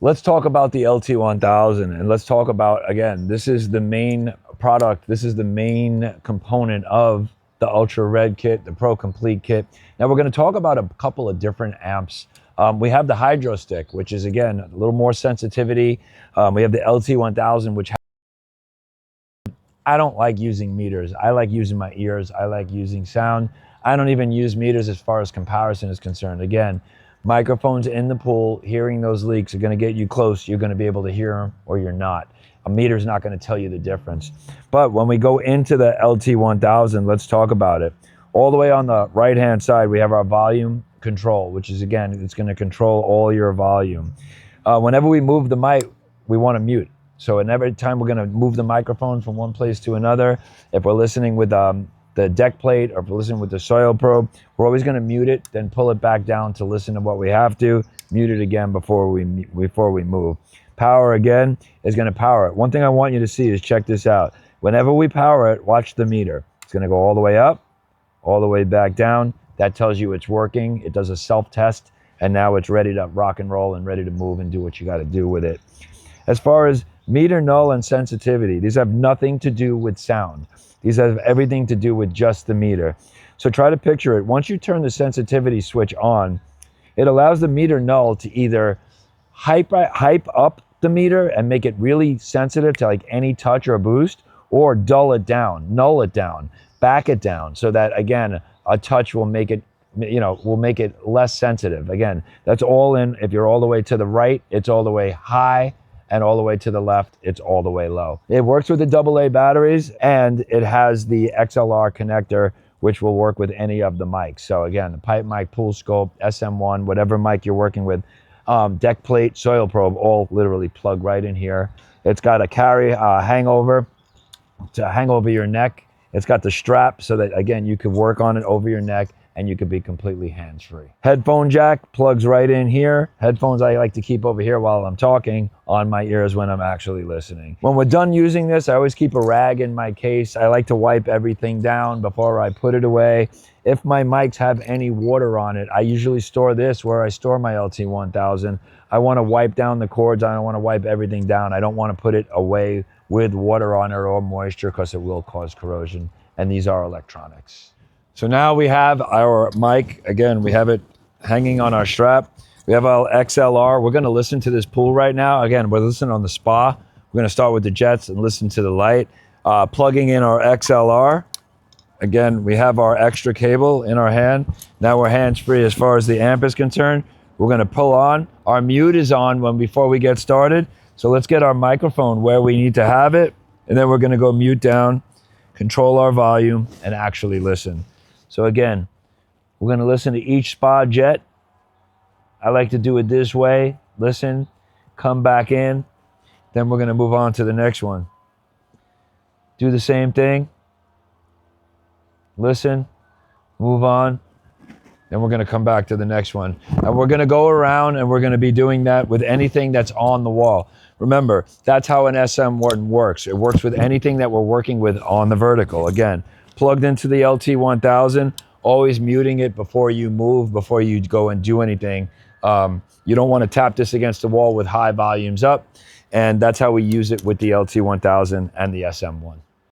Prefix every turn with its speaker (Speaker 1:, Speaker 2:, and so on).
Speaker 1: Let's talk about the LT-1000, and let's talk about, again, this is the main product. This is the main component of the Ultra Red kit, the Pro Complete kit. Now we're going to talk about a couple of different amps. We have the Hydro Stick, which is, again, a little more sensitivity. We have the LT-1000, which I don't like using meters. I like using my ears. I like using sound. I don't even use meters as far as comparison is concerned. Again, microphones in the pool, hearing those leaks are going to get you close. You're going to be able to hear them or you're not. A meter's not going to tell you the difference. But when we go into the LT-1000, let's talk about it. All the way on the right-hand side, we have our volume control, which is, again, it's going to control all your volume. Whenever we move the mic, we want to mute. So every time we're going to move the microphone from one place to another, if we're listening with the deck plate or if we're listening with the soil probe, we're always going to mute it, then pull it back down to listen to what we have to, mute it again before we move. Power, again, is going to power it. One thing I want you to see is, check this out. Whenever we power it, watch the meter. It's going to go all the way up, all the way back down. That tells you it's working. It does a self-test, and now it's ready to rock and roll and ready to move and do what you got to do with it. As far as meter null and sensitivity, these have nothing to do with sound. These have everything to do with just the meter. So try to picture it. Once you turn the sensitivity switch on, it allows the meter null to either hype up the meter and make it really sensitive to like any touch or boost, or dull it down, null it down, back it down, so that, again, a touch will make it, will make it less sensitive. Again, that's all in. If you're all the way to the right, it's all the way high, and all the way to the left, it's all the way low. It works with the AA batteries, and it has the XLR connector, which will work with any of the mics. So again, the pipe mic, pool scope, SM1, whatever mic you're working with, deck plate, soil probe, all literally plug right in here. It's got a carry hangover to hang over your neck. It's got the strap so that, again, you could work on it over your neck and you could be completely hands-free. Headphone jack plugs right in here. Headphones I like to keep over here while I'm talking, on my ears when I'm actually listening. When we're done using this, I always keep a rag in my case. I like to wipe everything down before I put it away. If my mics have any water on it, I usually store this where I store my LT-1000. I want to wipe down the cords. I don't want to wipe everything down. I don't want to put it away with water on it or moisture, because it will cause corrosion. And these are electronics. So now we have our mic. Again, we have it hanging on our strap. We have our XLR. We're going to listen to this pool right now. Again, we're listening on the spa. We're going to start with the jets and listen to the light. Plugging in our XLR. Again, we have our extra cable in our hand. Now we're hands-free as far as the amp is concerned. We're going to pull on. Our mute is on before we get started. So let's get our microphone where we need to have it. And then we're going to go mute down, control our volume, and actually listen. So again, we're going to listen to each spa jet. I like to do it this way. Listen, come back in. Then we're going to move on to the next one. Do the same thing. Listen, move on. Then we're going to come back to the next one. And we're going to go around, and we're going to be doing that with anything that's on the wall. Remember, that's how an SM1 works. It works with anything that we're working with on the vertical. Again, plugged into the LT-1000, always muting it before you move, before you go and do anything. You don't want to tap this against the wall with high volumes up, and that's how we use it with the LT-1000 and the SM1.